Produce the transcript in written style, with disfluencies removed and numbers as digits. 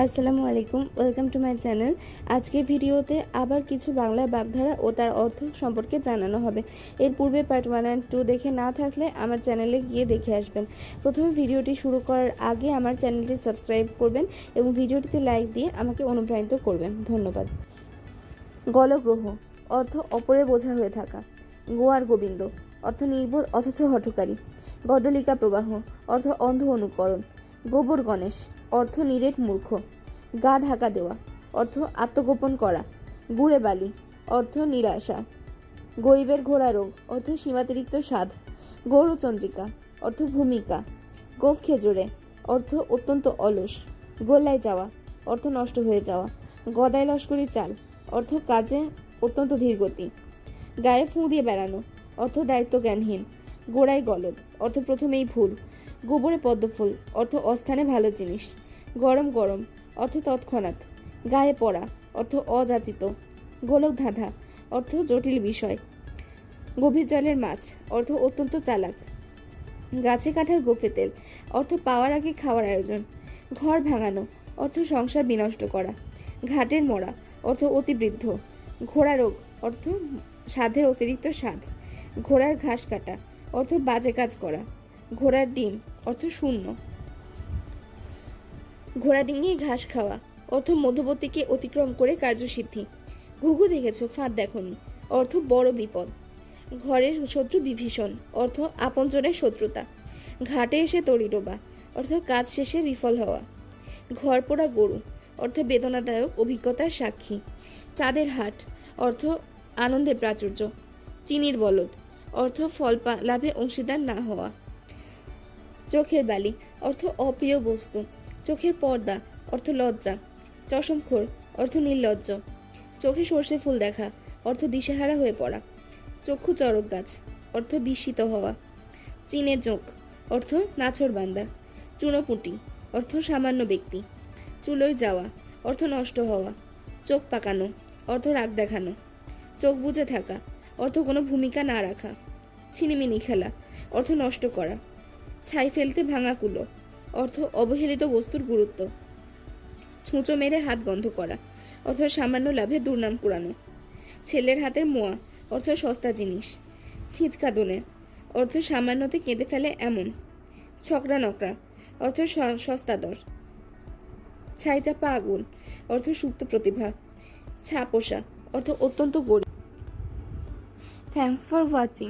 আসসালামু আলাইকুম, welcome to my channel. আজকের ভিডিওতে আবার কিছু বাংলা বাগধারা ও তার অর্থ সম্পর্কে জানানো হবে। এর পূর্বে পার্ট 1 অ্যান্ড 2 দেখে না থাকলে আমার চ্যানেলে গিয়ে দেখে আসবেন। প্রথমে ভিডিওটি শুরু করার আগে আমার চ্যানেলটি সাবস্ক্রাইব করবেন এবং ভিডিওটিতে লাইক দিয়ে আমাকে অনুপ্রাণিত করবেন। ধন্যবাদ। গলগ্রহ অর্থ অপরের বোঝা হয়ে থাকা। গোয়ার গোবিন্দ অর্থ নির্বোধ অথচ হঠকারী। গড্ডলিকা প্রবাহ অর্থ অন্ধ অনুকরণ। গোবর গণেশ অর্থ নিরেট মূর্খ। গা ঢাকা দেওয়া অর্থ আত্মগোপন করা। গুড়ে বালি অর্থ নিরাশা। গরিবের ঘোড়া রোগ অর্থ সীমাতিরিক্ত স্বাদ। গৌরচন্দ্রিকা অর্থ ভূমিকা। গোফ খেজুরে অর্থ অত্যন্ত অলস। গোল্লায় যাওয়া অর্থ নষ্ট হয়ে যাওয়া। গদাই লস্করি চাল অর্থ কাজে অত্যন্ত ধীরগতি। গায়ে ফুঁ দিয়ে বেড়ানো অর্থ দায়িত্ব জ্ঞানহীন। গোড়ায় গলদ অর্থ প্রথমেই ভুল। গোবরে পদ্মফুল অর্থ অস্থানে ভালো জিনিস। গরম গরম অর্থ তৎক্ষণাৎ। গায়ে পড়া অর্থ অযাচিত। গোলক ধাঁধা অর্থ জটিল বিষয়। গভীর জলের মাছ অর্থ অত্যন্ত চালাক। গাছে কাঁঠাল গোফে তেল অর্থ পাওয়ার আগে খাওয়ার আয়োজন। ঘর ভাঙানো অর্থ সংসার বিনষ্ট করা। ঘাটের মরা অর্থ অতিবৃদ্ধ। ঘোড়া রোগ অর্থ স্বাদের অতিরিক্ত স্বাদ। ঘোড়ার ঘাস কাটা অর্থ বাজে কাজ করা। ঘোড়ার ডিম অর্থ শূন্য। ঘোড়া ডিঙিয়ে ঘাস খাওয়া অর্থ মধ্যবর্তীকে অতিক্রম করে কার্যসিদ্ধি। ঘুঘু দেখেছো ফাঁদ দেখনি অর্থ বড় বিপদ। ঘরের শত্রু বিভীষণ অর্থ আপনজনের শত্রুতা। ঘাটে এসে তরি ডোবা অর্থ কাজ শেষে বিফল হওয়া। ঘর পোড়া গরু অর্থ বেদনাদায়ক অভিজ্ঞতার সাক্ষী। চাঁদের হাট অর্থ আনন্দের প্রাচুর্য। চিনির বলদ অর্থ ফল লাভে অংশীদার না হওয়া। চোখের বালি অর্থ অপ্রিয় বস্তু। চোখের পর্দা অর্থ লজ্জা। চশমখোর অর্থ নির্লজ্জ। চোখে সর্ষে ফুল দেখা অর্থ দিশেহারা হয়ে পড়া। চক্ষু চড়ক গাছ অর্থ বিস্মিত হওয়া। চিনে চোখ অর্থ নাছোড়বান্দা। চুনোপুঁটি অর্থ সামান্য ব্যক্তি। চুলোয় যাওয়া অর্থ নষ্ট হওয়া। চোখ পাকানো অর্থ রাগ দেখানো। চোখ বুজে থাকা অর্থ কোনো ভূমিকা না রাখা। ছিনিমিনি খেলা অর্থ নষ্ট করা। ছাই ফেলতে ভাঙা কুলো অর্থ অবহেলিত বস্তুর গুরুত্ব। ছুঁচো মেরে হাত গন্ধ করা অর্থ সামান্য লাভে দুর্নাম কুড়ানো। ছেলের হাতের মোয়া অর্থ সস্তা জিনিস। ছিঁচকা দোনে অর্থ সামান্যতে কেঁদে ফেলে এমন। ছকরা নকরা অর্থ সস্তা দর। ছাইচাপা আগুন অর্থ সুপ্ত প্রতিভা। ছাপোষা অর্থ অত্যন্ত গরিব। Thanks for watching.